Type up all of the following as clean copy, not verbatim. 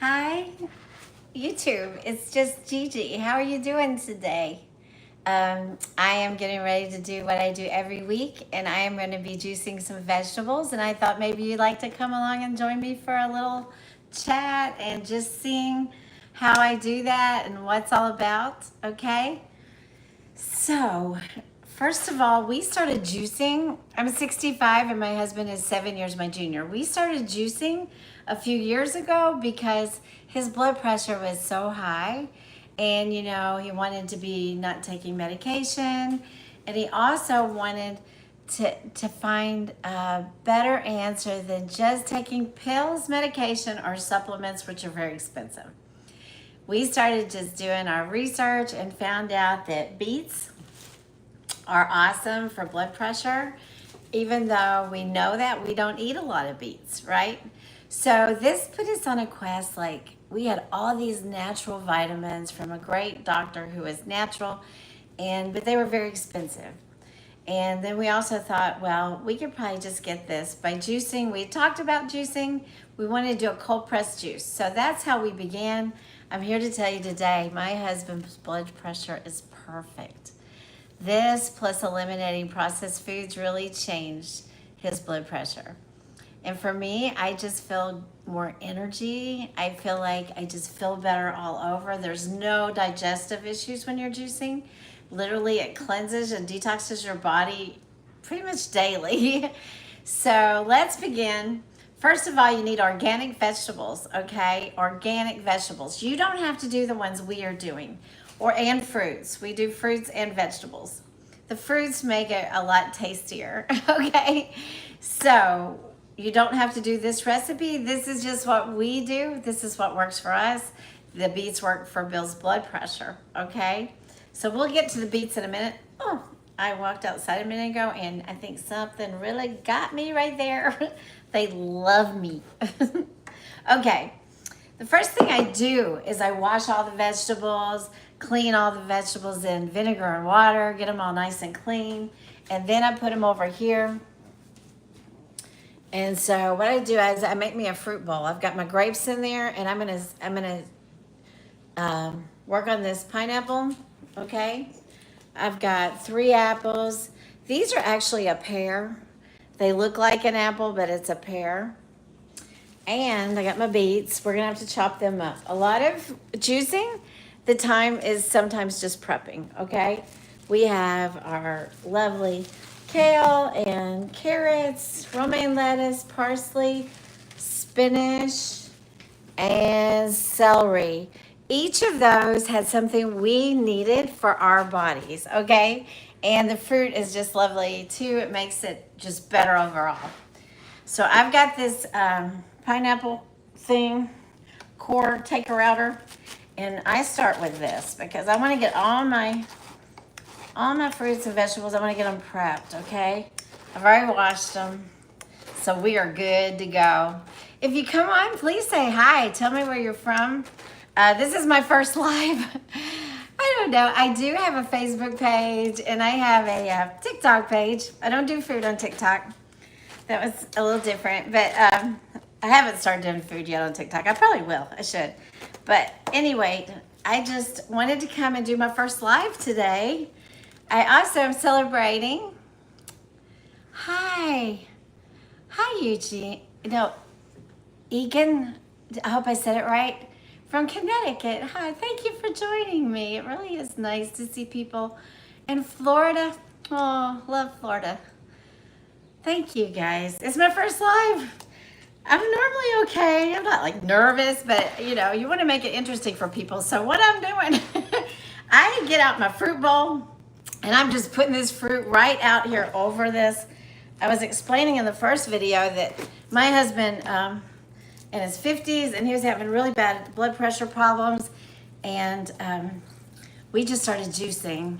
Hi, YouTube. It's just Gigi. How are you doing today? I am getting ready to do what I do every week, and I am going to be juicing some vegetables. And I thought maybe you'd like to come along and join me for a little chat and just seeing how I do that and what's all about. Okay. So, first of all, we started juicing. I'm 65 and my husband is 7 years my junior. We started juicing a few years ago because his blood pressure was so high, and he wanted to be not taking medication, and he also wanted to find a better answer than just taking pills, medication, or supplements, which are very expensive. We started just doing our research and found out that beets are awesome for blood pressure, even though we know that we don't eat a lot of beets, right? So this put us on a quest. Like, we had all these natural vitamins from a great doctor who was natural, but they were very expensive. And then we also thought, well, we could probably just get this by juicing. We talked about juicing. We wanted to do a cold pressed juice. So that's how we began. I'm here to tell you today, my husband's blood pressure is perfect. This plus eliminating processed foods really changed his blood pressure. And for me, I just feel more energy. I feel like I just feel better all over. There's no digestive issues when you're juicing. Literally, it cleanses and detoxes your body pretty much daily. So let's begin. First of all, you need organic vegetables, okay? Organic vegetables. You don't have to do the ones we are doing, and fruits. We do fruits and vegetables. The fruits make it a lot tastier, okay? So you don't have to do this recipe. This is just what we do. This is what works for us. The beets work for Bill's blood pressure, okay? So we'll get to the beets in a minute. Oh, I walked outside a minute ago and I think something really got me right there. They love me. Okay, the first thing I do is I wash all the vegetables, clean all the vegetables in vinegar and water, get them all nice and clean, and then I put them over here. And so what I do is I make me a fruit bowl. I've got my grapes in there, and I'm gonna work on this pineapple. Okay, I've got 3 apples. These are actually a pear. They look like an apple, but it's a pear. And I got my beets. We're gonna have to chop them up. A lot of juicing, the time is sometimes just prepping, okay? We have our lovely kale and carrots, romaine lettuce, parsley, spinach, and celery. Each of those had something we needed for our bodies, okay? And the fruit is just lovely too. It makes it just better overall. So I've got this pineapple thing, core taker outer, and I start with this because I want to get all my fruits and vegetables. I want to get them prepped, okay? I've already washed them, so we are good to go. If you come on, please say hi. Tell me where you're from. This is my first live. I don't know. I do have a Facebook page and I have a TikTok page. I don't do food on TikTok. That was a little different, but I haven't started doing food yet on TikTok. I probably will. I should. But anyway, I just wanted to come and do my first live today. I also am celebrating. Hi. Hi, Eugene. No, Egan. I hope I said it right. From Connecticut. Hi, thank you for joining me. It really is nice to see people in Florida. Oh, love Florida. Thank you, guys. It's my first live. I'm normally okay. I'm not like nervous, but you want to make it interesting for people. So what I'm doing, I get out my fruit bowl and I'm just putting this fruit right out here over this. I was explaining in the first video that my husband, in his 50s, and he was having really bad blood pressure problems, and we just started juicing,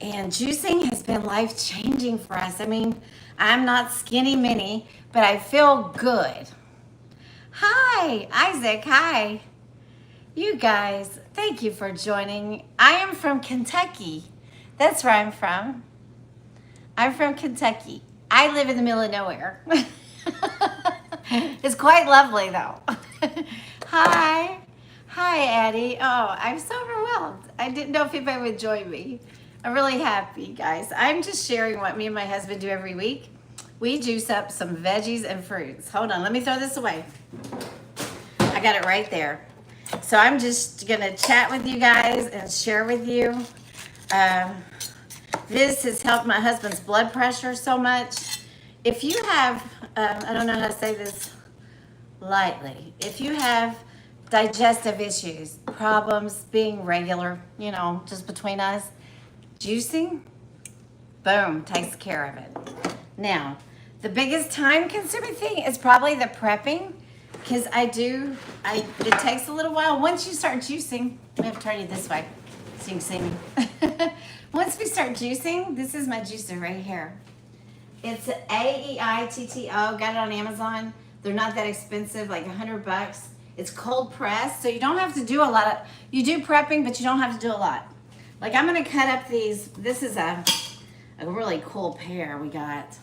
and juicing has been life-changing for us. I mean, I'm not skinny mini, but I feel good. Hi, Isaac. Hi. You guys, thank you for joining. I am from Kentucky. That's where I'm from. I'm from Kentucky. I live in the middle of nowhere. It's quite lovely though. Hi. Hi, Addie. Oh, I'm so overwhelmed. I didn't know if anybody would join me. I'm really happy, guys. I'm just sharing what me and my husband do every week. We juice up some veggies and fruits. Hold on, let me throw this away. I got it right there. So I'm just gonna chat with you guys and share with you. Um, this has helped my husband's blood pressure so much. If you have, I don't know how to say this lightly. If you have digestive issues, problems being regular, just between us, juicing, boom, takes care of it. Now, the biggest time consuming thing is probably the prepping, because it takes a little while. Once you start juicing, I have to turn you this way so you can see me. Once we start juicing, this is my juicer right here. It's AEITTO, got it on Amazon. They're not that expensive, like $100. It's cold pressed, so you don't have to do a lot of, you do prepping, but you don't have to do a lot. Like I'm gonna cut up these, this is a really cool pear we got.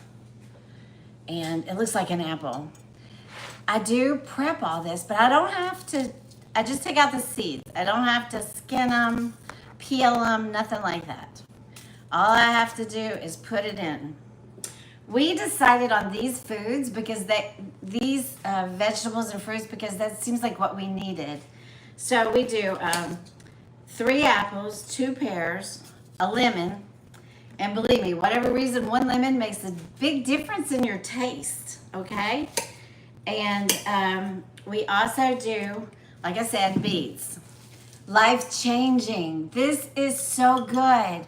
And it looks like an apple. I do prep all this, but I don't have to, I just take out the seeds. I don't have to skin them, peel them, nothing like that. All I have to do is put it in. We decided on these foods because these vegetables and fruits, because that seems like what we needed. So we do 3 apples, 2 pears, a lemon, and believe me, whatever reason, 1 lemon makes a big difference in your taste, okay? And we also do, like I said, beets. Life-changing. This is so good.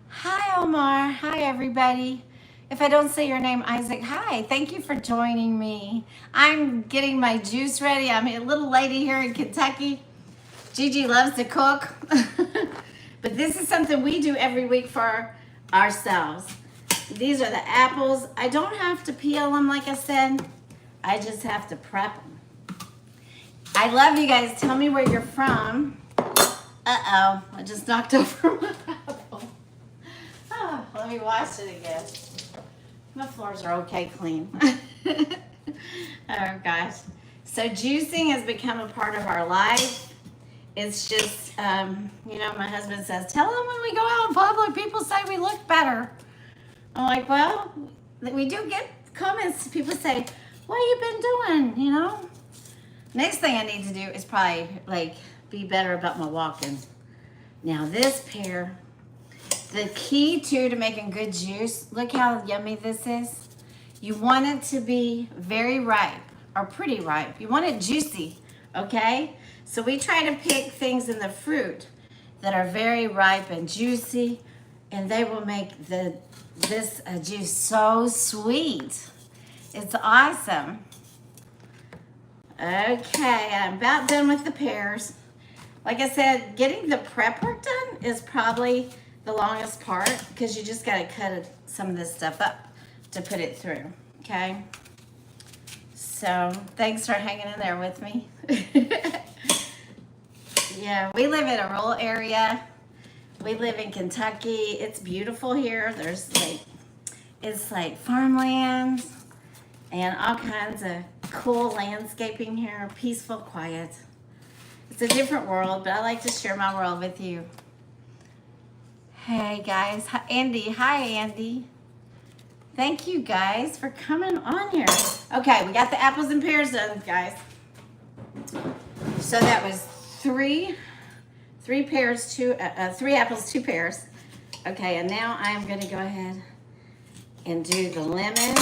Hi, Omar. Hi, everybody. If I don't say your name, Isaac, hi. Thank you for joining me. I'm getting my juice ready. I'm a little lady here in Kentucky. Gigi loves to cook. But this is something we do every week for ourselves. These are the apples. I don't have to peel them, like I said. I just have to prep them. I love you guys. Tell me where you're from. Uh-oh, I just knocked over my apple. Oh, let me wash it again. My floors are okay clean. Oh gosh. So juicing has become a part of our life. It's just, my husband says, tell them when we go out in public, people say we look better. I'm like, well, we do get comments. People say, what you been doing, Next thing I need to do is probably be better about my walking. Now this pear, the key to making good juice, look how yummy this is. You want it to be very ripe or pretty ripe. You want it juicy, okay? So we try to pick things in the fruit that are very ripe and juicy, and they will make this juice so sweet. It's awesome. Okay, I'm about done with the pears. Like I said, getting the prep work done is probably the longest part because you just got to cut some of this stuff up to put it through, okay? So thanks for hanging in there with me. Yeah, we live in a rural area. We live in Kentucky. It's beautiful here. There's it's like farmland and all kinds of cool landscaping here, peaceful, quiet. It's a different world, but I like to share my world with you. Hey guys, hi, Andy. Hi, Andy. Thank you guys for coming on here. Okay, we got the apples and pears done, guys. So that was three pears, 3 apples, 2 pears. Okay, and now I'm gonna go ahead and do the lemon.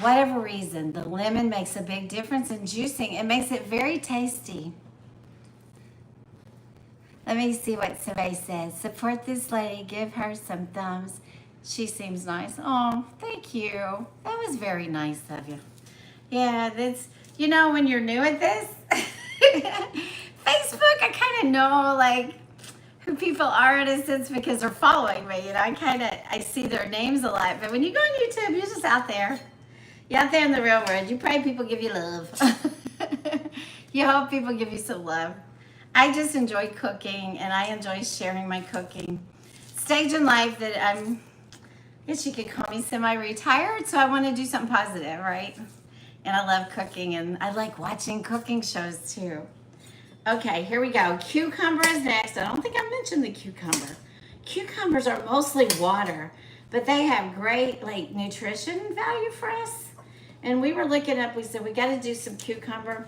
Whatever reason, the lemon makes a big difference in juicing. It makes it very tasty. Let me see what somebody says. Support this lady. Give her some thumbs. She seems nice. Oh, thank you. That was very nice of you. Yeah, that's, when you're new at this, Facebook, I kind of know, who people are in a sense because they're following me. I see their names a lot. But when you go on YouTube, you're just out there. You're out there in the real world. You pray people give you love. You hope people give you some love. I just enjoy cooking, and I enjoy sharing my cooking. Stage in life that I guess you could call me semi-retired, so I want to do something positive, right? And I love cooking, and I like watching cooking shows too. Okay, here we go. Cucumber is next. I don't think I mentioned the cucumber. Cucumbers are mostly water, but they have great like nutrition value for us. And we were looking up, we said we got to do some cucumber.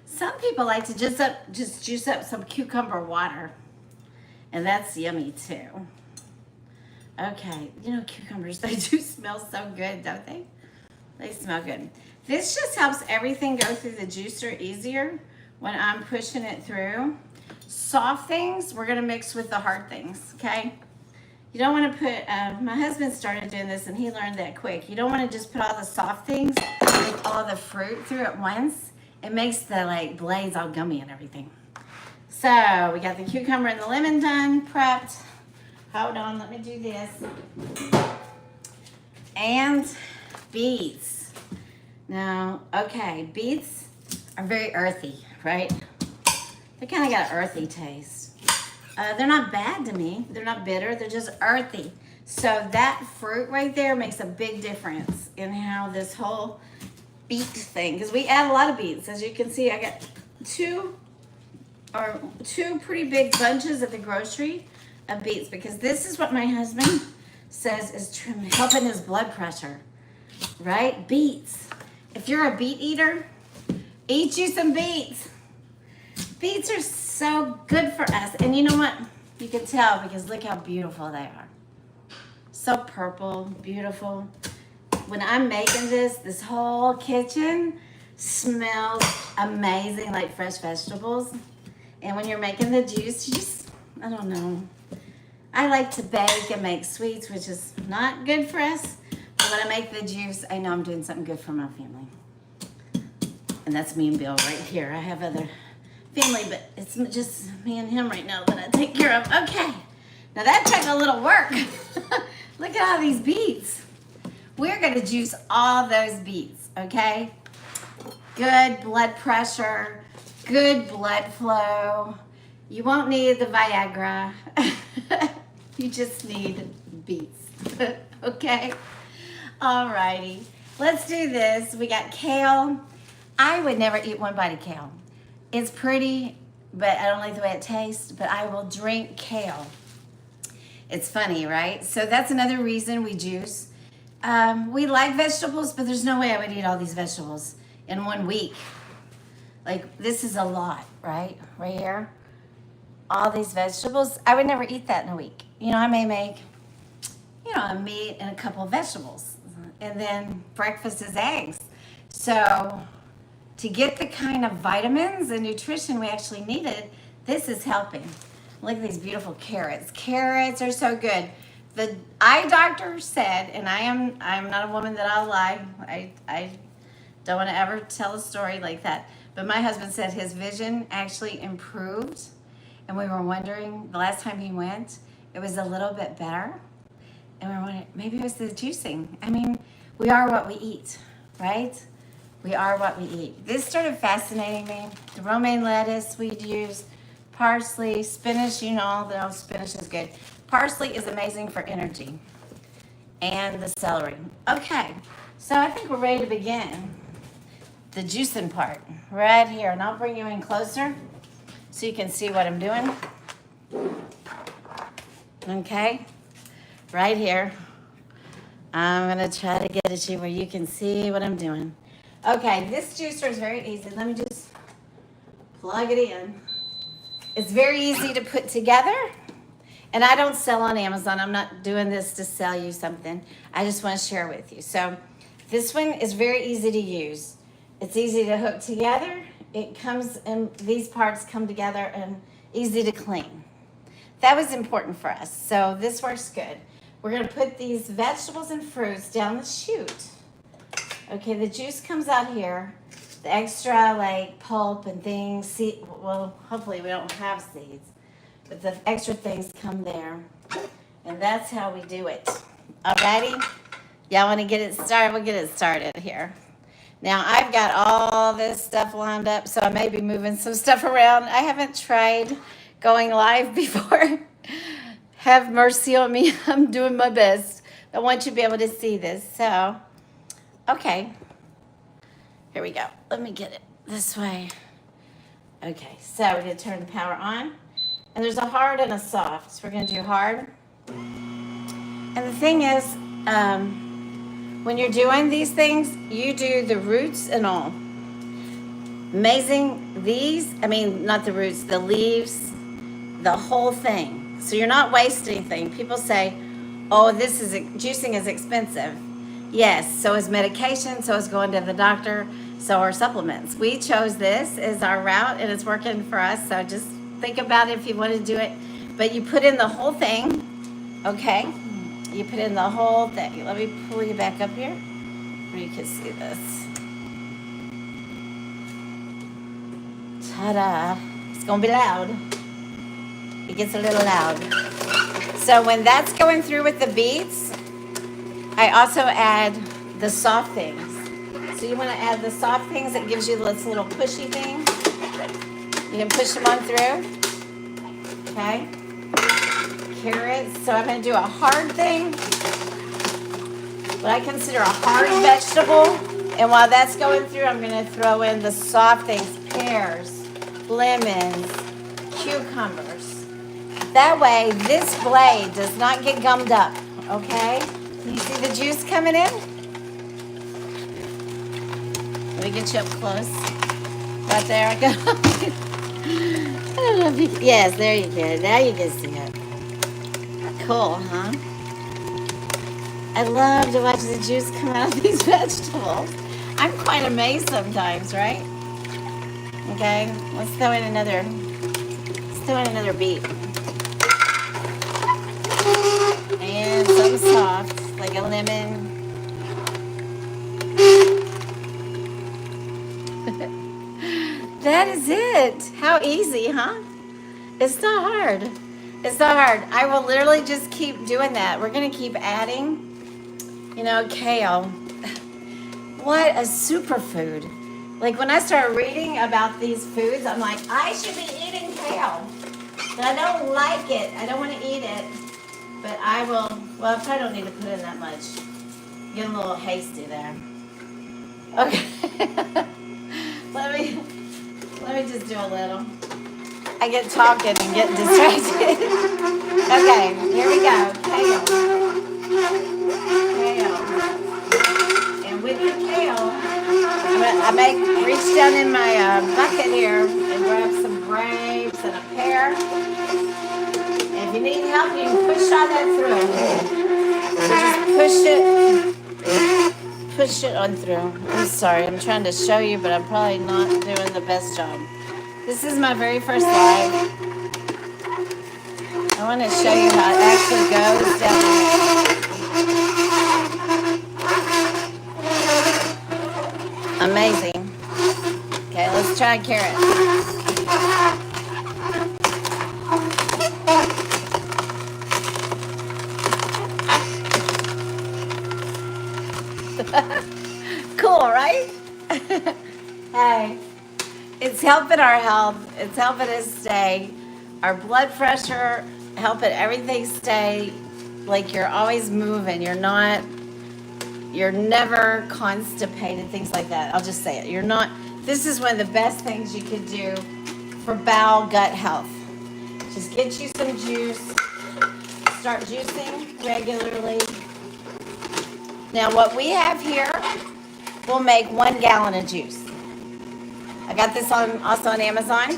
Some people like to just juice up some cucumber water, and that's yummy too. Okay, you know cucumbers, they do smell so good, don't they? They smell good. This just helps everything go through the juicer easier when I'm pushing it through. Soft things, we're gonna mix with the hard things, okay? You don't wanna put, my husband started doing this and he learned that quick. You don't wanna just put all the soft things with all the fruit through at once. It makes the like blades all gummy and everything. So we got the cucumber and the lemon done, prepped. Hold on, let me do this. And beets. Now, okay, beets are very earthy, right? They kind of got an earthy taste. They're not bad to me. They're not bitter. They're just earthy. So that fruit right there makes a big difference in how this whole beet thing, because we add a lot of beets. As you can see, I got two pretty big bunches at the grocery of beets, because this is what my husband says is helping his blood pressure, right? Beets. If you're a beet eater, eat you some beets. Beets are so good for us. And you know what? You can tell because look how beautiful they are. So purple, beautiful. When I'm making this whole kitchen smells amazing, like fresh vegetables. And when you're making the juice, you just, I don't know. I like to bake and make sweets, which is not good for us. But when I make the juice, I know I'm doing something good for my family. And that's me and Bill right here. I have other family, but it's just me and him right now that I take care of. Okay, now that took a little work. Look at all these beets. We're gonna juice all those beets, okay? Good blood pressure, good blood flow. You won't need the Viagra. You just need beets, okay? Alrighty, let's do this. We got kale. I would never eat one bite of kale. It's pretty, but I don't like the way it tastes, but I will drink kale. It's funny, right? So that's another reason we juice. We like vegetables, but there's no way I would eat all these vegetables in 1 week. Like, this is a lot, right? Right here. All these vegetables, I would never eat that in a week. You know, I may make, a meat and a couple of vegetables. And then breakfast is eggs. So to get the kind of vitamins and nutrition we actually needed, this is helping. Look at these beautiful carrots. Carrots are so good. The eye doctor said, and I'm not a woman that I'll lie. I don't want to ever tell a story like that. But my husband said his vision actually improved. And we were wondering, the last time he went, it was a little bit better. And we were wondering, maybe it was the juicing. I mean, we are what we eat, right? We are what we eat. This started fascinating me. The romaine lettuce we'd use, parsley, spinach, spinach is good. Parsley is amazing for energy. And the celery. Okay, so I think we're ready to begin the juicing part right here. And I'll bring you in closer so you can see what I'm doing. Okay, right here. I'm gonna try to get at you where you can see what I'm doing. Okay, this juicer is very easy. Let me just plug it in. It's very easy to put together. And I don't sell on Amazon. I'm not doing this to sell you something. I just want to share with you. So this one is very easy to use. It's easy to hook together. It comes and these parts come together and easy to clean. That was important for us. So this works good. We're going to put these vegetables and fruits down the chute. Okay, the juice comes out here. The extra like pulp and things, well, hopefully we don't have seeds, but the extra things come there. And that's how we do it. Alrighty? Y'all want to get it started? We'll get it started here. Now I've got all this stuff lined up, so I may be moving some stuff around. I haven't tried going live before. Have mercy on me. I'm doing my best. I want you to be able to see this. So, okay. Here we go. Let me get it this way. Okay, so we're gonna turn the power on. And there's a hard and a soft. So we're gonna do hard. And the thing is, when you're doing these things, you do the roots and all. Amazing, these, I mean, not the roots, the leaves, the whole thing. So you're not wasting anything. People say, oh, juicing is expensive. Yes, so is medication, so is going to the doctor, so are supplements. We chose this as our route and it's working for us. So just think about it if you want to do it. But you put in the whole thing, okay? You put in the whole thing. Let me pull you back up here where you can see this. Ta-da. It's gonna be loud. It gets a little loud. So when that's going through with the beets, I also add the soft things. So you want to add the soft things that gives you this little pushy thing. You can push them on through. Okay. Carrots. So I'm going to do a hard thing. What I consider a hard vegetable. And while that's going through, I'm going to throw in the soft things. Pears, lemons, cucumbers. That way, this blade does not get gummed up. Okay? Can you see the juice coming in? Let me get you up close. Right there I go. I don't know if you can, yes, there you go. Now you can see it. Cool, huh? I love to watch the juice come out of these vegetables. I'm quite amazed sometimes, right? Okay, let's throw in another beet. And some soft, like a lemon. That is it. How easy, huh? It's not hard. It's not hard. I will literally just keep doing that. We're going to keep adding, kale. What a superfood. Like when I started reading about these foods, I'm like, I should be eating kale. But I don't like it. I don't want to eat it. But I will, well, I probably don't need to put in that much. Getting a little hasty there. Okay. Let me just do a little. I get talking and get distracted. Okay, here we go. Kale. And with the kale, I reach down in my bucket here and grab some grapes and a pear. And if you need help, you can push all that through. So just push it on through. I'm sorry, I'm trying to show you, but I'm probably not doing the best job. This is my very first live. I want to show you how it actually goes down there. Amazing. Okay, let's try carrot. Cool, right? Hey, it's helping our health. It's helping us stay. Our blood pressure, helping everything stay like you're always moving. You're never constipated, things like that. I'll just say it. You're not, this is one of the best things you could do for bowel gut health. Just get you some juice. Start juicing regularly. Now what we have here will make 1 gallon of juice. I got this also on Amazon,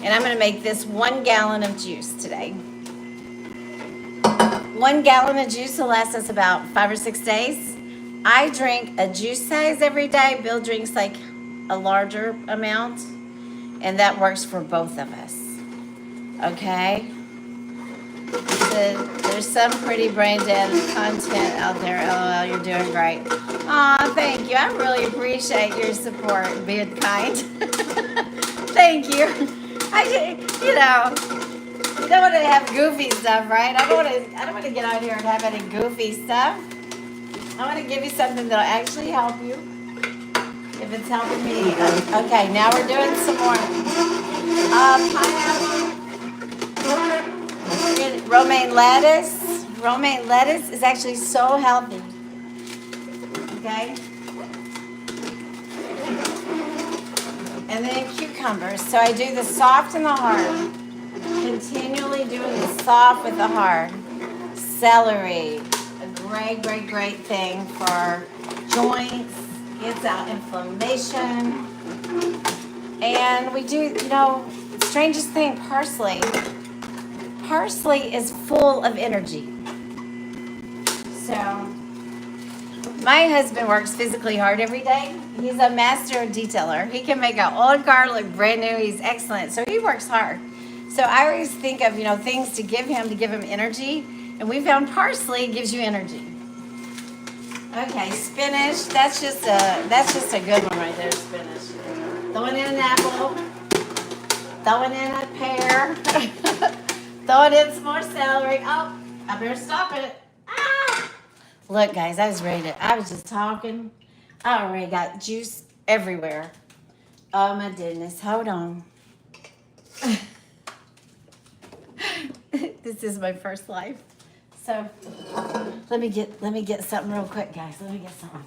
and I'm going to make this 1 gallon of juice today. 1 gallon of juice will last us about 5 or 6 days. I drink a juice size every day. Bill drinks like a larger amount, and that works for both of us. Okay? There's some pretty brain dead content out there. LOL, you're doing great. Aw, thank you. I really appreciate your support and being kind. Thank you. You don't want to have goofy stuff, right? I don't want to get out here and have any goofy stuff. I want to give you something that'll actually help you. If it's helping me. Okay, now we're doing some more pineapple. Romaine lettuce. Romaine lettuce is actually so healthy. Okay? cucumbers. So I do the soft and the hard. Continually doing the soft with the hard. Celery, a great, great, great thing for joints, gets out inflammation. And we do, strangest thing, parsley. Parsley is full of energy. So, my husband works physically hard every day. He's a master detailer. He can make an old car look brand new. He's excellent. So he works hard. So I always think of, things to give him energy. And we found parsley gives you energy. Okay, spinach. That's just a good one right there, spinach. Throwing in an apple. Throwing in a pear. Throwing in some more celery. Oh, I better stop it. Ah! Look, guys, I was just talking. I already got juice everywhere. Oh my goodness, hold on. This is my first life. So let me get something real quick, guys. Let me get something.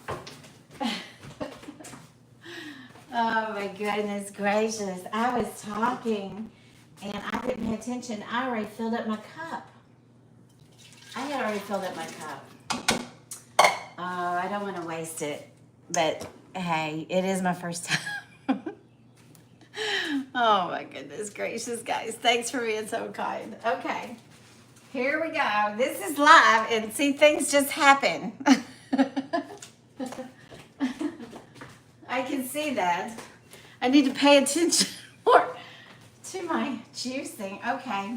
Oh my goodness gracious. I was talking and I didn't pay attention. I already filled up my cup. I had already filled up my cup. Oh, I don't want to waste it. But hey, it is my first time. Oh my goodness gracious, guys. Thanks for being so kind. Okay, here we go. This is live and see, things just happen. I can see that. I need to pay attention more to my juicing. Okay.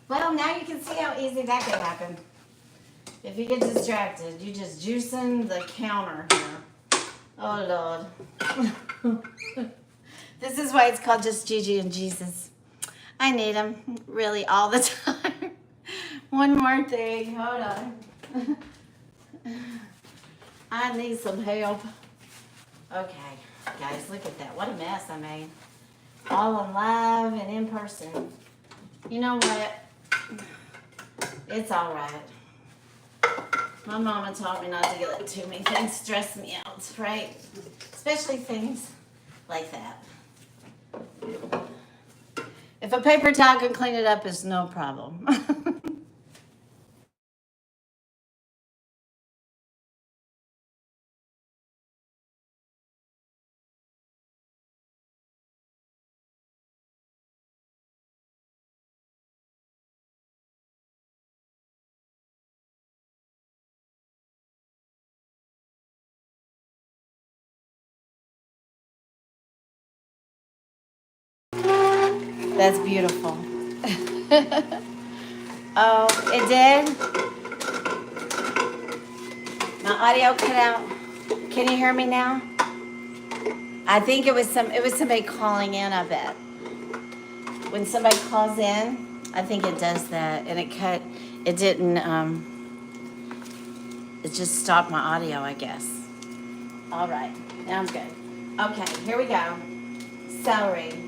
Well, now you can see how easy that could happen. If you get distracted, you just juicing the counter here. Oh, Lord. This is why it's called just Gigi and Jesus. I need them really all the time. One more thing. Hold on. I need some help. Okay, guys, look at that. What a mess I made. All on live and in person. You know what? It's all right. My mama taught me not to give it to me. Things stress me out, right? Especially things like that. If a paper towel can clean it up, it's no problem. That's beautiful. Oh, it did? My audio cut out. Can you hear me now? I think it was somebody calling in, I bet. When somebody calls in, I think it does that. And it didn't, it just stopped my audio, I guess. All right, now I'm good. Okay, here we go. Celery.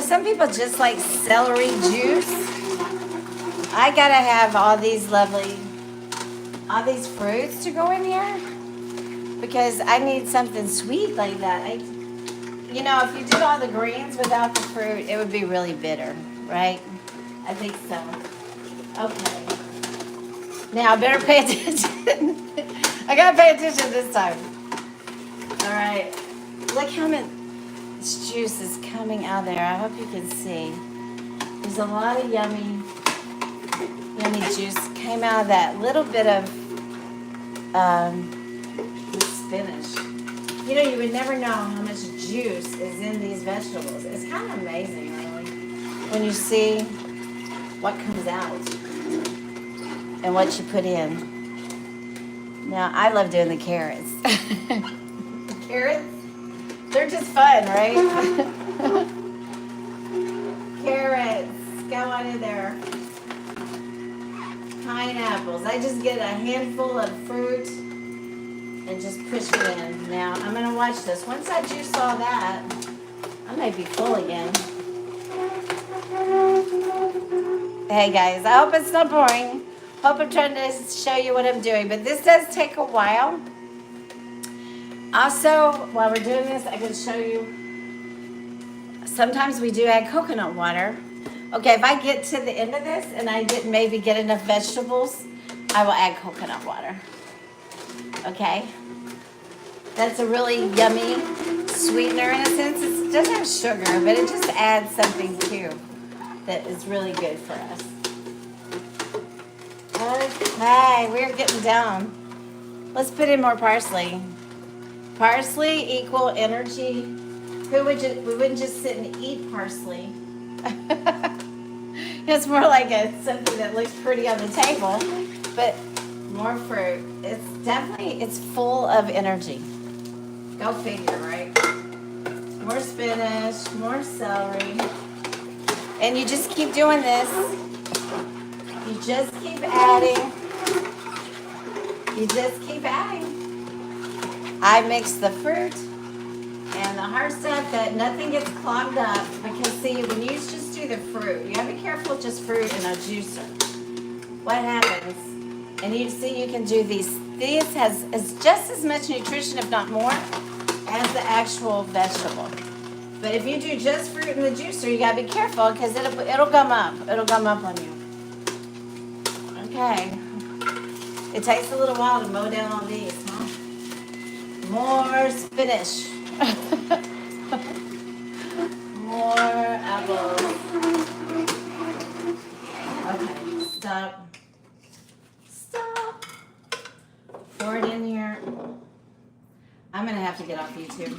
Some people just like celery juice. I gotta have all these fruits to go in here because I need something sweet like that. If you do all the greens without the fruit, it would be really bitter, right? I think so. Okay. Now I better pay attention. I gotta pay attention this time. All right. Look how much juice is coming out there. I hope you can see. There's a lot of yummy juice came out of that little bit of spinach. You would never know how much juice is in these vegetables. It's kind of amazing, really, when you see what comes out and what you put in. Now, I love doing the carrots. The carrots? They're just fun, right? Carrots, go on in there. Pineapples. I just get a handful of fruit and just push it in. Now, I'm going to watch this. Once I juice all that, I may be full again. Hey, guys, I hope it's not boring. Hope I'm trying to show you what I'm doing. But this does take a while. Also, while we're doing this, I can show you Sometimes we do add coconut water. Okay, if I get to the end of this and I didn't maybe get enough vegetables, I will add coconut water. Okay? That's a really yummy sweetener in a sense. It doesn't have sugar, but it just adds something too that is really good for us. Okay, we're getting down. Let's put in more parsley. Parsley equal energy. We wouldn't just sit and eat parsley. It's more like something that looks pretty on the table, but more fruit. It's full of energy. Go figure, right? More spinach, more celery. And you just keep doing this. You just keep adding. You just keep adding. I mix the fruit and the hard stuff that nothing gets clogged up, because see, when you just do the fruit, you gotta be careful with just fruit in a juicer. What happens? And you see, you can do these. This has just as much nutrition, if not more, as the actual vegetable. But if you do just fruit in the juicer, you gotta be careful, because it'll gum up. It'll gum up on you. Okay. It takes a little while to mow down all these, huh? More spinach. More apples. Okay, stop. Stop. Pour it in here. I'm gonna have to get off YouTube.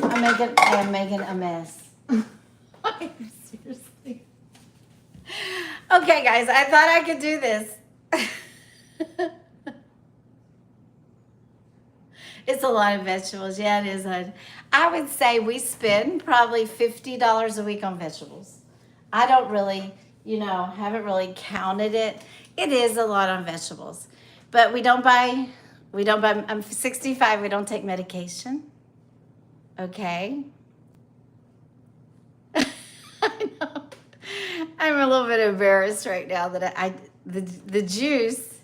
I am making a mess. Seriously. Okay, guys, I thought I could do this. It's a lot of vegetables. Yeah, it is. I would say we spend probably $50 a week on vegetables. I don't really, haven't really counted it. It is a lot on vegetables. But we don't buy, I'm 65, we don't take medication. Okay. I know. I'm a little bit embarrassed right now that the juice,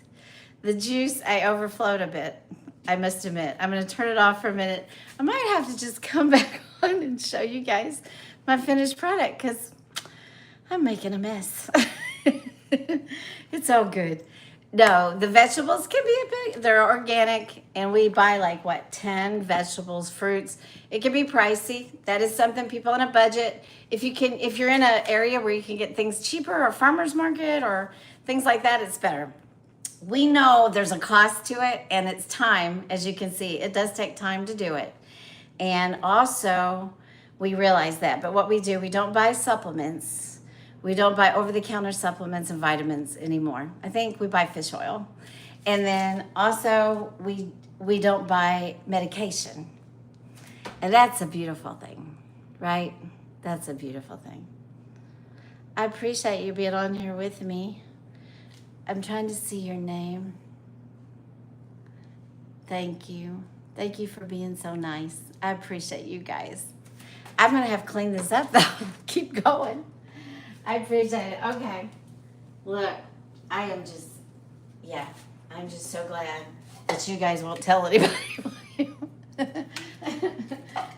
I overflowed a bit. I must admit. I'm going to turn it off for a minute. I might have to just come back on and show you guys my finished product, because I'm making a mess. It's all good. No, the vegetables can be they're organic, and we buy 10 vegetables, fruits. It can be pricey. That is something people on a budget. If you're in an area where you can get things cheaper, or farmer's market or things like that, it's better. We know there's a cost to it, and it's time. As you can see, it does take time to do it. And also, we realize that. But what we do, we don't buy supplements. We don't buy over-the-counter supplements and vitamins anymore. I think we buy fish oil. And then also, we don't buy medication. And that's a beautiful thing, right? That's a beautiful thing. I appreciate you being on here with me. I'm trying to see your name. Thank you. Thank you for being so nice. I appreciate you guys. I'm going to have to clean this up, though. Keep going. I appreciate it. Okay. Look, I'm just so glad that you guys won't tell anybody.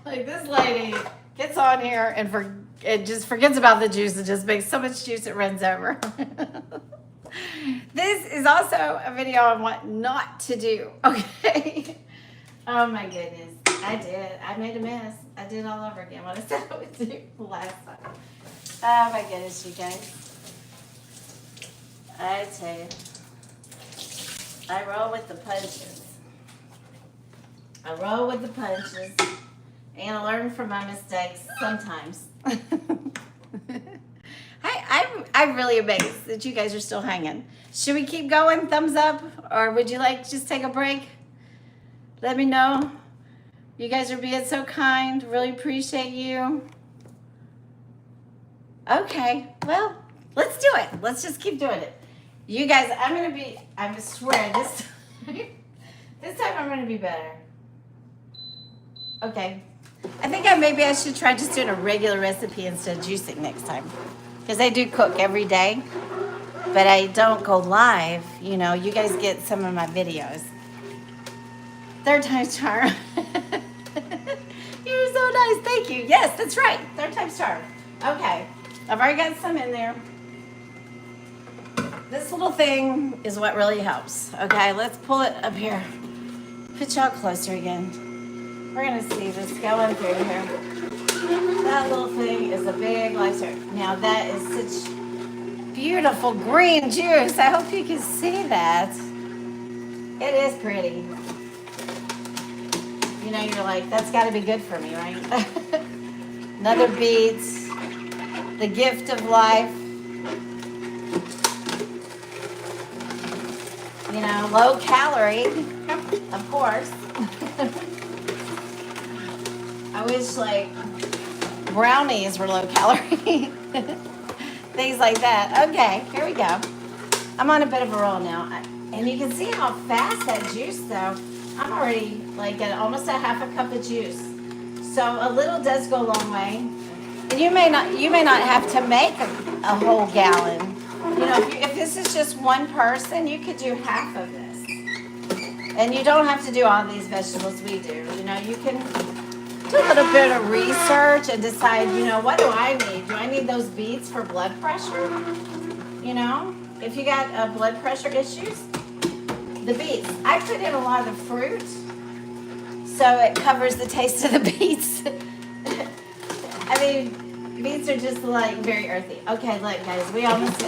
Like, this lady gets on here and just forgets about the juice and just makes so much juice it runs over. This is also a video on what not to do, okay? Oh my goodness. I made a mess. I did it all over again what I said I would do last time. Oh my goodness, you guys. I tell you, I roll with the punches. I roll with the punches, and I learn from my mistakes sometimes. I'm really amazed that you guys are still hanging. Should we keep going? Thumbs up? Or would you like to just take a break? Let me know. You guys are being so kind. Really appreciate you. Okay, well, let's do it. Let's just keep doing it. You guys, I swear, this time I'm going to be better. Okay. I think maybe I should try just doing a regular recipe instead of juicing next time. Because I do cook every day, but I don't go live. You guys get some of my videos. Third time's charm. You're so nice. Thank you. Yes, that's right. Third time's charm. Okay. I've already got some in there. This little thing is what really helps. Okay, let's pull it up here. Put y'all closer again. We're going to see this going through here. That little thing is a big lifesaver. Now that is such beautiful green juice. I hope you can see that. It is pretty. You know, you're like, that's got to be good for me, right? Another beet. The gift of life. You know, low calorie, of course. I wish like brownies were low calorie. Things like that. Okay, here we go. I'm on a bit of a roll now. And you can see how fast that juice though. I'm already like at almost a half a cup of juice. So a little does go a long way. And you may not have to make a whole gallon. You know, if this is just one person, you could do half of this. And you don't have to do all these vegetables we do. You know, you can do a little bit of research and decide, you know, what do I need? Do I need those beets for blood pressure? You know, if you got blood pressure issues, the beets. I put in a lot of the fruit, so it covers the taste of the beets. I mean, beets are just like very earthy. Okay, look guys,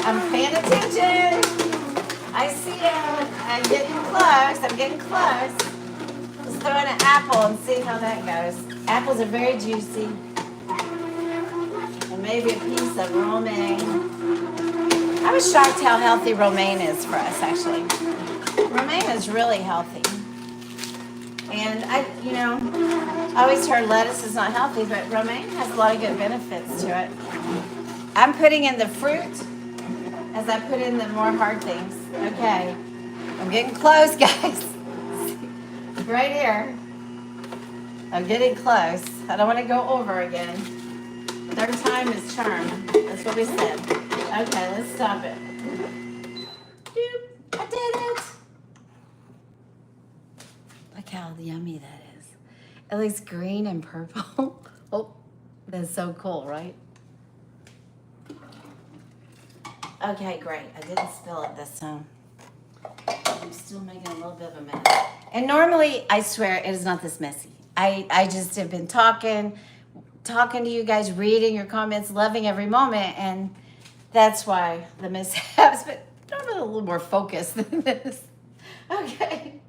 I'm paying attention. I see it. I'm getting close. Let's throw in an apple and see how that goes. Apples are very juicy. And maybe a piece of romaine. I was shocked how healthy romaine is for us, actually. Romaine is really healthy. And I always heard lettuce is not healthy, but romaine has a lot of good benefits to it. I'm putting in the fruit as I put in the more hard things. Okay. I'm getting close, guys. Right here. I'm getting close. I don't want to go over again. Third time is charm. That's what we said. Okay, let's stop it. Doop. I did it. Look how yummy that is. It looks green and purple. Oh, that's so cool, right? Okay, great. I didn't spill it this time. I'm still making a little bit of a mess. And normally, I swear, it is not this messy. I just have been talking to you guys, reading your comments, loving every moment, and that's why the mishaps, but I'm a little more focused than this. Okay.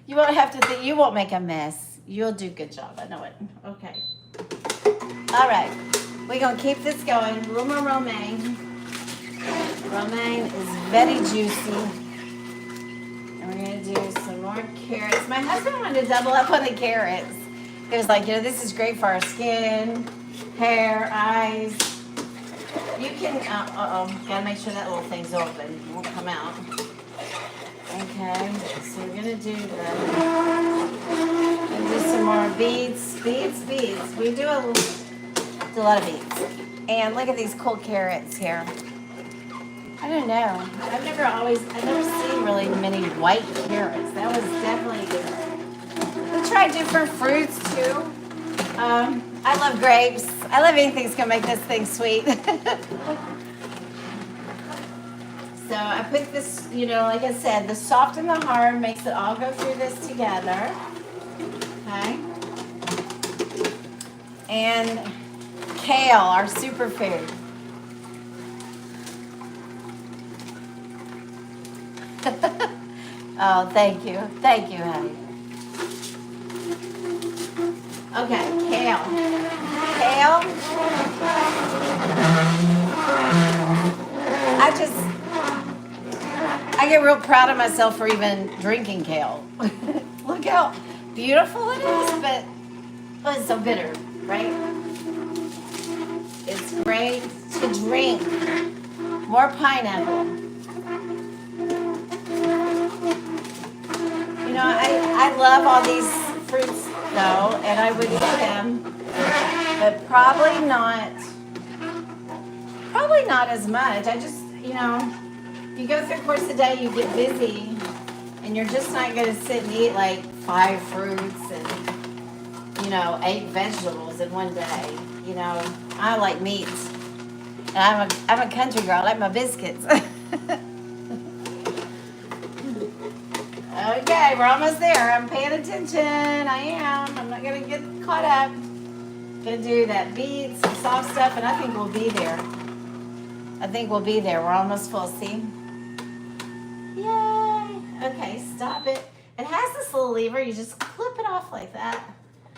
You won't have to think, you won't make a mess. You'll do a good job, I know it. Okay. All right, we're gonna keep this going. A little more romaine. Romaine is very juicy. And we're gonna do some more carrots. My husband wanted to double up on the carrots. He was like, this is great for our skin, hair, eyes. You can, gotta make sure that little thing's open. It won't come out. Okay, so we're gonna do some more beets. We do a lot of beets. And look at these cool carrots here. I don't know. I've never seen really many white carrots. That was definitely different. We tried different fruits too. I love grapes. I love anything that's gonna make this thing sweet. So I put this, like I said, the soft and the hard makes it all go through this together. Okay. And kale, our superfood. Oh, thank you, honey. Okay, kale. I get real proud of myself for even drinking kale. Look how beautiful it is, but it's so bitter, right? It's great to drink. More pineapple. I love all these fruits though, and I would eat them, but probably not as much. I just, you go through the course of the day, you get busy, and you're just not going to sit and eat like 5 fruits and you know, 8 vegetables in one day. You know, I like meats. And I'm a country girl. I like my biscuits. Okay, we're almost there. I'm paying attention. I am. I'm not going to get caught up. Going to do that beets, some soft stuff, and I think we'll be there. I think we'll be there. We're almost full. See? Yay. Okay, stop it. It has this little lever. You just clip it off like that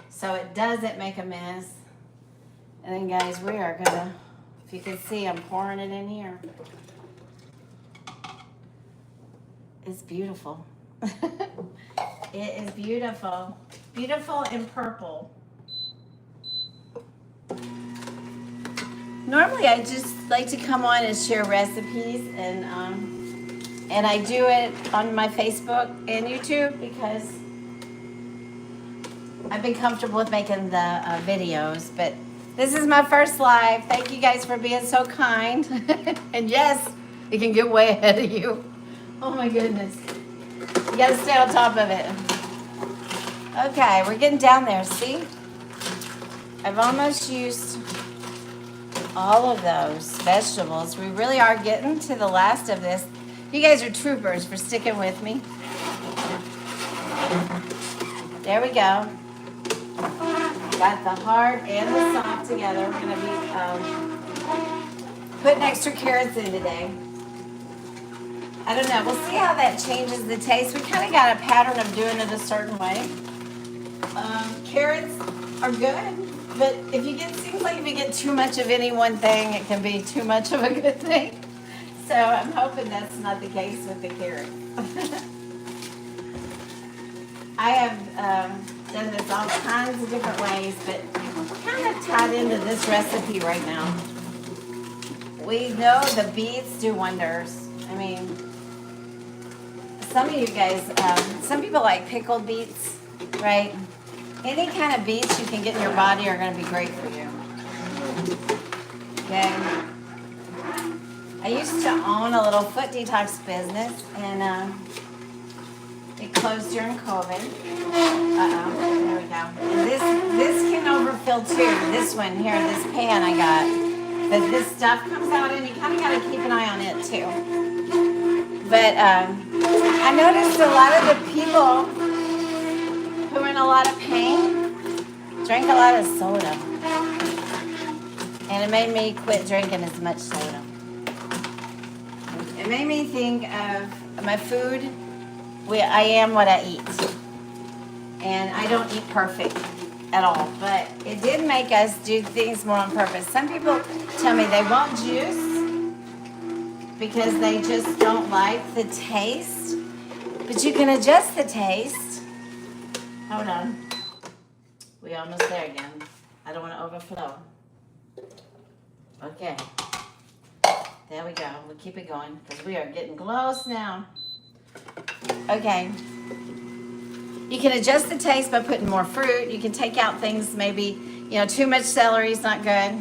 so it doesn't make a mess. And then, guys, we are going to, if you can see, I'm pouring it in here. It's beautiful. It is beautiful. Beautiful in purple. Normally I just like to come on and share recipes, and I do it on my Facebook and YouTube because I've been comfortable with making the videos, but this is my first live. Thank you guys for being so kind. And yes, it can get way ahead of you. Oh my goodness. You gotta stay on top of it. Okay, we're getting down there, see? I've almost used all of those vegetables. We really are getting to the last of this. You guys are troopers for sticking with me. There we go. Got the hard and the soft together. We're gonna be putting extra carrots in today. I don't know. We'll see how that changes the taste. We kind of got a pattern of doing it a certain way. Carrots are good, but if you get, seems like if you get too much of any one thing, it can be too much of a good thing. So I'm hoping that's not the case with the carrot. I have done this all kinds of different ways, but we're kind of tied into this recipe right now. We know the beets do wonders. I mean, some of you guys, some people like pickled beets, right? Any kind of beets you can get in your body are going to be great for you. Okay. I used to own a little foot detox business, and it closed during COVID. There we go. And this can overfill too. This one here, this pan I got, but this stuff comes out, and you kind of got to keep an eye on it too. But I noticed a lot of the people who are in a lot of pain drank a lot of soda. And it made me quit drinking as much soda. It made me think of my food. I am what I eat. And I don't eat perfect at all. But it did make us do things more on purpose. Some people tell me they want juice because they just don't like the taste. But you can adjust the taste. Hold on. We almost there again. I don't want to overflow. Okay. There we go. We'll keep it going because we are getting close now. Okay. You can adjust the taste by putting more fruit. You can take out things maybe, too much celery is not good.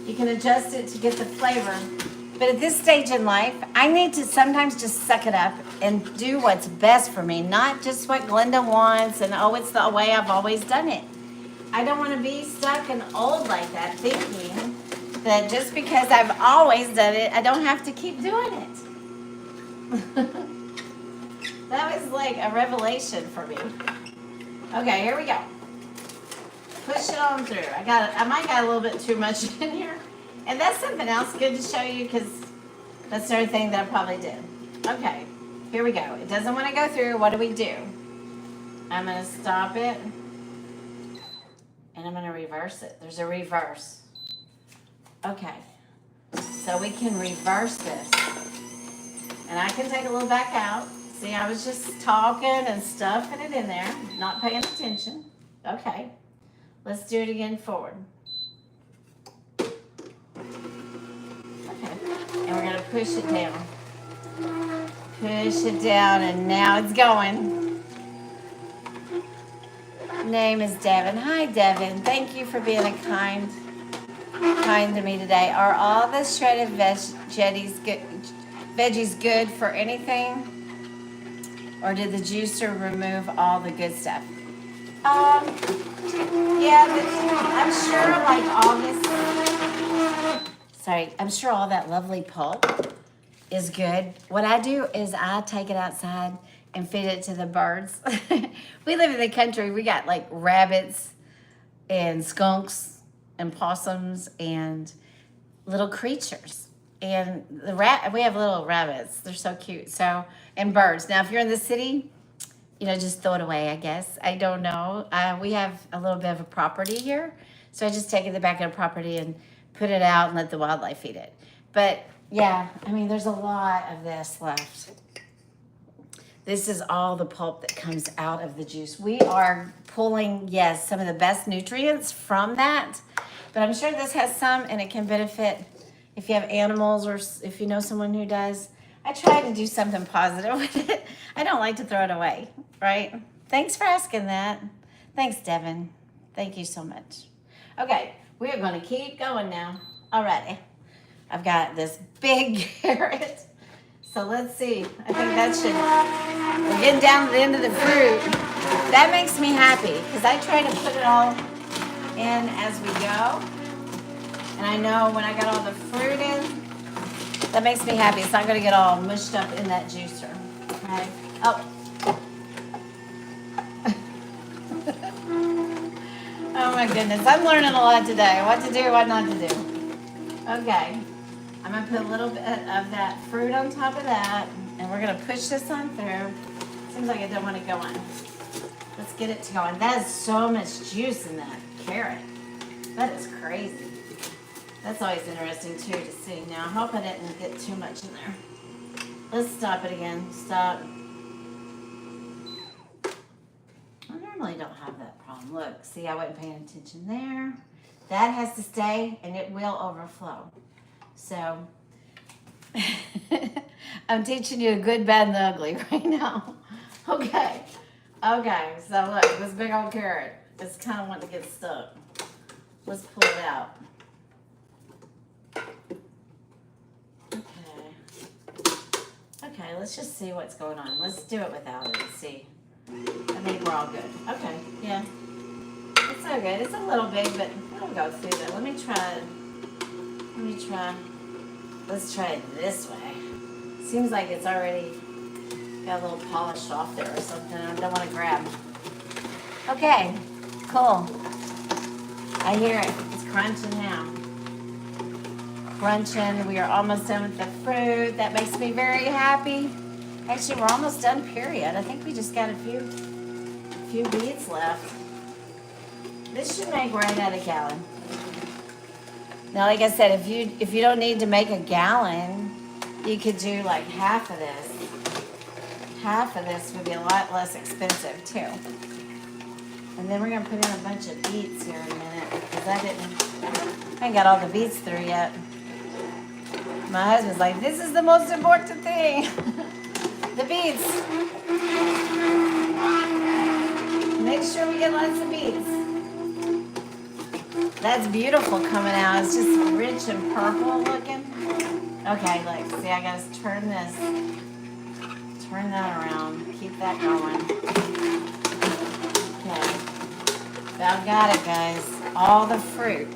You can adjust it to get the flavor. But at this stage in life, I need to sometimes just suck it up and do what's best for me, not just what Glenda wants and, it's the way I've always done it. I don't want to be stuck and old like that, thinking that just because I've always done it, I don't have to keep doing it. That was like a revelation for me. Okay, here we go. Push it on through. I might got a little bit too much in here. And that's something else good to show you because that's another thing that I probably did. Okay, here we go. It doesn't want to go through. What do we do? I'm going to stop it. And I'm going to reverse it. There's a reverse. Okay. So we can reverse this. And I can take a little back out. See, I was just talking and stuffing it in there, not paying attention. Okay. Let's do it again forward. And we're going to push it down. Push it down, and now it's going. Name is Devin. Hi, Devin. Thank you for being a kind to me today. Are all the shredded veggies good for anything? Or did the juicer remove all the good stuff? Um, yeah, I'm sure like August, sorry, I'm sure all that lovely pulp is good. What I do is I take it outside and feed it to the birds. We live in the country. We got like rabbits and skunks and possums and little creatures. And we have little rabbits. They're so cute. So, and birds. Now, if you're in the city, just throw it away, I guess. I don't know. We have a little bit of a property here. So I just take it to the back of the property and put it out and let the wildlife eat it. But yeah, I mean, there's a lot of this left. This is all the pulp that comes out of the juice. We are pulling, yes, some of the best nutrients from that. But I'm sure this has some, and it can benefit if you have animals or if you know someone who does. I try to do something positive with it. I don't like to throw it away, right? Thanks for asking that. Thanks, Devin. Thank you so much. Okay, we are going to keep going now. Alrighty. I've got this big carrot. So let's see. I think that should, we're getting down to the end of the fruit. That makes me happy because I try to put it all in as we go. And I know when I got all the fruit in, that makes me happy. It's not going to get all mushed up in that juicer. Okay. Oh. Oh my goodness. I'm learning a lot today. What to do, what not to do. Okay. I'm going to put a little bit of that fruit on top of that. And we're going to push this on through. Seems like I don't want to go on. Let's get it to going. That is so much juice in that carrot. That is crazy. That's always interesting too to see. Now I hope I didn't get too much in there. Let's stop it again. Stop. I normally don't have that problem. Look, see, I wasn't paying attention there. That has to stay and it will overflow. So I'm teaching you the good, bad, and the ugly right now. Okay. Okay, so look, this big old carrot is kind of wanting to get stuck. Let's pull it out. Okay, let's just see what's going on. Let's do it without it and see. I think we're all good. Okay, yeah. It's so good. It's a little big, but we'll go through that. Let me try. Let's try it this way. Seems like it's already got a little polished off there or something. I don't want to grab. Okay, cool. I hear it. It's crunching now. Crunching. We are almost done with the fruit. That makes me very happy. Actually, we're almost done, period. I think we just got a few beads left. This should make right at a gallon. Now, like I said, if you don't need to make a gallon, you could do like half of this. Half of this would be a lot less expensive too. And then we're gonna put in a bunch of beets here in a minute because I ain't got all the beets through yet. My husband's like, this is the most important thing. The beets. Make sure we get lots of beets. That's beautiful coming out. It's just rich and purple looking. Okay, look, see, I gotta turn this. Turn that around. Keep that going. Okay. About got it, guys. All the fruit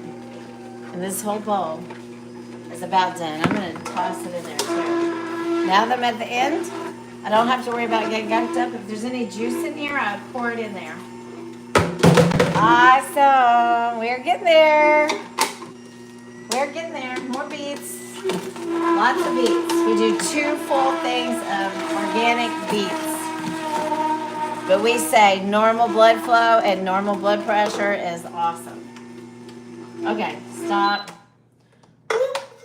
in this whole bowl is about done. I'm going to toss it in there too. Now that I'm at the end, I don't have to worry about getting gunked up. If there's any juice in here, I pour it in there. Awesome. We're getting there. We're getting there. More beets. Lots of beets. We do 2 full things of organic beets. But we say normal blood flow and normal blood pressure is awesome. Okay, stop.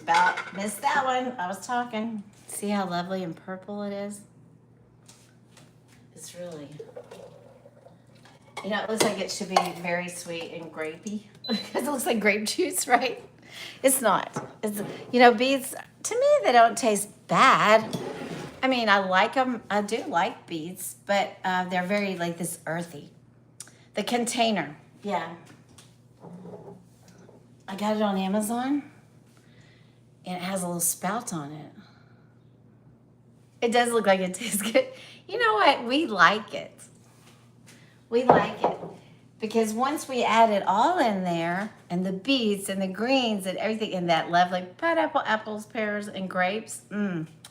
About missed that one. I was talking. See how lovely and purple it is? It's really, it looks like it should be very sweet and grapey because it looks like grape juice, right? It's not. It's, beets, to me, they don't taste bad. I mean, I like them. I do like beets, but they're very like this earthy. The container, yeah. I got it on Amazon, and it has a little spout on it. It does look like it tastes good. You know what? We like it. We like it. Because once we add it all in there, and the beets and the greens and everything in that lovely pineapple, apples, pears, and grapes,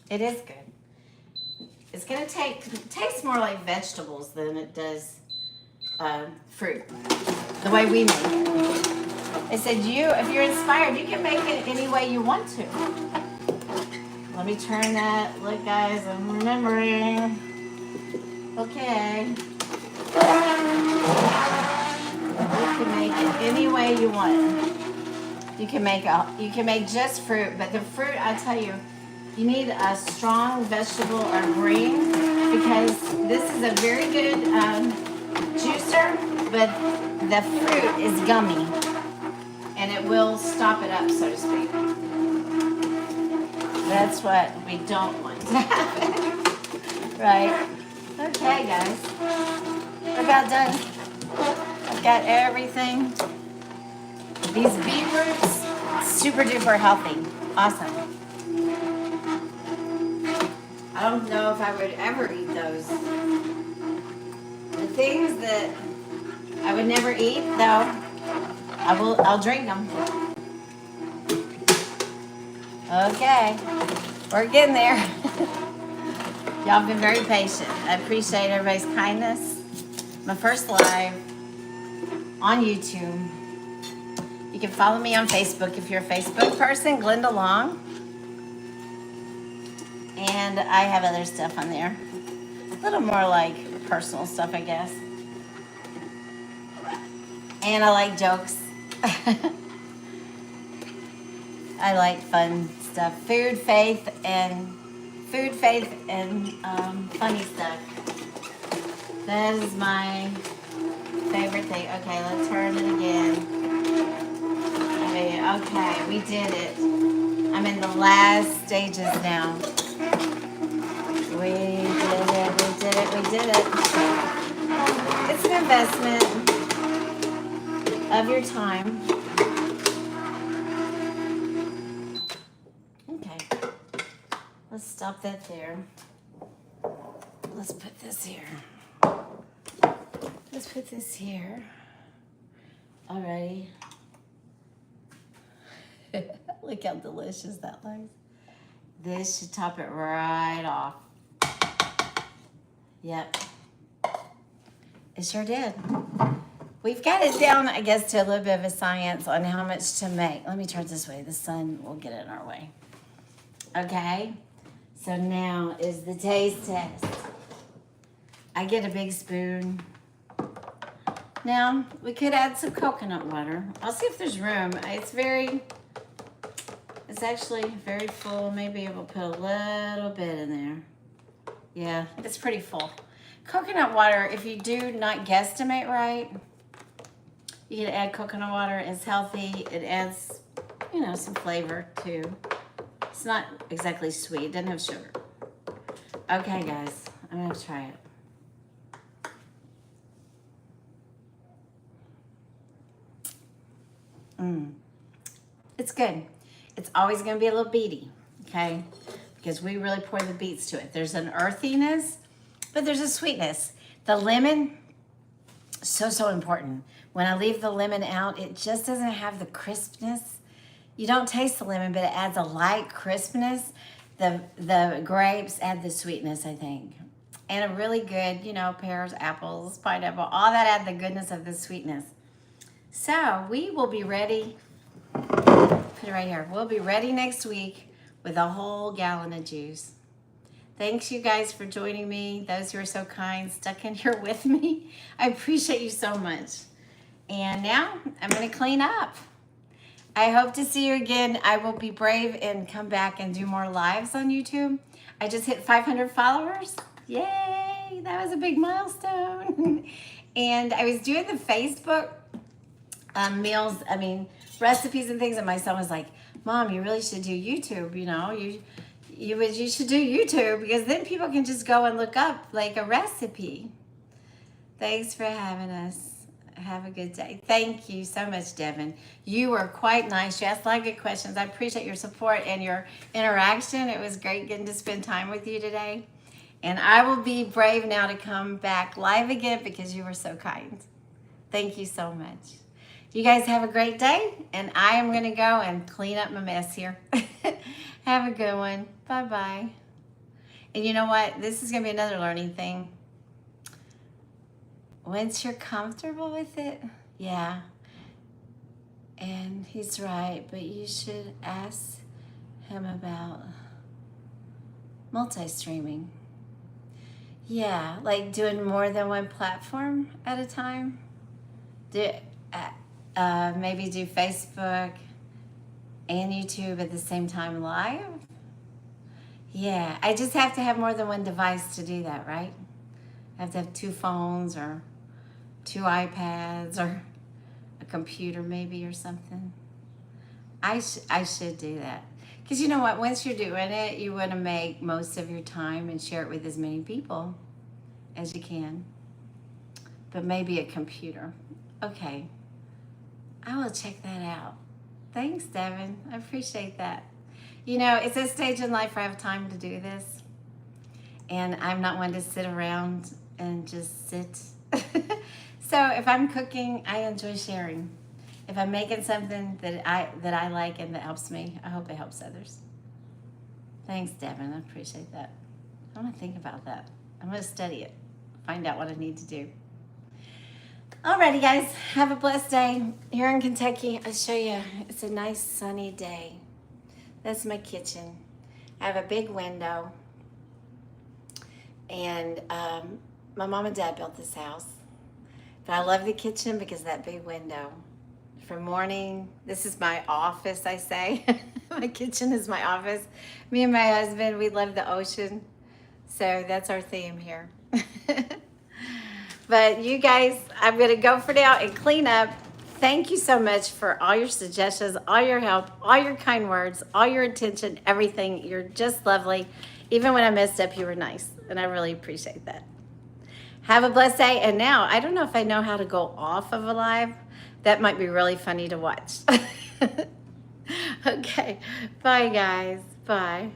it is good. It's gonna taste more like vegetables than it does fruit, the way we make it. They said if you're inspired, you can make it any way you want to. Let me turn that. Look, guys, I'm remembering. Okay. You can make it any way you want. You can make just fruit, but the fruit, I tell you, you need a strong vegetable or green, because this is a very good juicer, but the fruit is gummy and it will stop it up, so to speak. That's what we don't want to happen. Right? Okay, guys. We're about done. I've got everything. These beetroots, super duper healthy. Awesome. I don't know if I would ever eat those. The things that I would never eat, though, I'll drink them. Okay, we're getting there. Y'all have been very patient. I appreciate everybody's kindness. My first live on YouTube. You can follow me on Facebook if you're a Facebook person, Glenda Long. And I have other stuff on there. A little more like personal stuff, I guess. And I like jokes. I like fun stuff. Food, faith, and funny stuff. That is my favorite thing. Okay, let's turn it again. Okay, we did it. I'm in the last stages now. We did it. It's an investment of your time. Okay, let's stop that there. Let's put this here. Alrighty. Look how delicious that looks. This should top it right off. Yep. It sure did. We've got it down, I guess, to a little bit of a science on how much to make. Let me turn this way. The sun will get in our way. Okay. So now is the taste test. I get a big spoon. Now, we could add some coconut water. I'll see if there's room. It's actually very full. Maybe we'll put a little bit in there. Yeah, it's pretty full. Coconut water, if you do not guesstimate right, you can add coconut water. It's healthy. It adds, some flavor too. It's not exactly sweet. It doesn't have sugar. Okay, guys, I'm gonna try it. It's good. It's always going to be a little beety, okay? Because we really pour the beets to it. There's an earthiness, but there's a sweetness. The lemon, so important. When I leave the lemon out, it just doesn't have the crispness. You don't taste the lemon, but it adds a light crispness. The grapes add the sweetness, I think. And a really good, pears, apples, pineapple, all that add the goodness of the sweetness. So we will be ready. Put it right here. We'll be ready next week with a whole gallon of juice. Thanks, you guys, for joining me. Those who are so kind, stuck in here with me. I appreciate you so much. And now I'm going to clean up. I hope to see you again. I will be brave and come back and do more lives on YouTube. I just hit 500 followers. Yay! That was a big milestone. And I was doing the Facebook recipes and things, and my son was like, Mom, you really should do YouTube, you should do YouTube, because then people can just go and look up like a recipe. Thanks for having us. Have a good day. Thank you so much, Devin. You were quite nice. You asked a lot of good questions. I appreciate your support and your interaction. It was great getting to spend time with you today. And I will be brave now to come back live again because you were so kind. Thank you so much. You guys have a great day, and I am going to go and clean up my mess here. Have a good one. Bye-bye. And you know what? This is going to be another learning thing. Once you're comfortable with it, yeah. And he's right, but you should ask him about multi-streaming. Yeah, like doing more than one platform at a time. Maybe do Facebook and YouTube at the same time live. Yeah, I just have to have more than one device to do that, right? I have to have 2 phones or 2 iPads or a computer maybe or something. I should do that. Because you know what? Once you're doing it, you want to make most of your time and share it with as many people as you can. But maybe a computer. Okay. I will check that out. Thanks, Devin. I appreciate that. You know, it's a stage in life where I have time to do this. And I'm not one to sit around and just sit. So if I'm cooking, I enjoy sharing. If I'm making something that I like and that helps me, I hope it helps others. Thanks, Devin. I appreciate that. I'm going to think about that. I'm going to study it, find out what I need to do. Alrighty, guys. Have a blessed day. Here in Kentucky, I'll show you. It's a nice sunny day. That's my kitchen. I have a big window. And my mom and dad built this house. But I love the kitchen because of that big window. From morning, this is my office, I say. My kitchen is my office. Me and my husband, we love the ocean. So that's our theme here. But you guys, I'm going to go for now and clean up. Thank you so much for all your suggestions, all your help, all your kind words, all your attention, everything. You're just lovely. Even when I messed up, you were nice. And I really appreciate that. Have a blessed day. And now, I don't know if I know how to go off of a live. That might be really funny to watch. Okay. Bye, guys. Bye.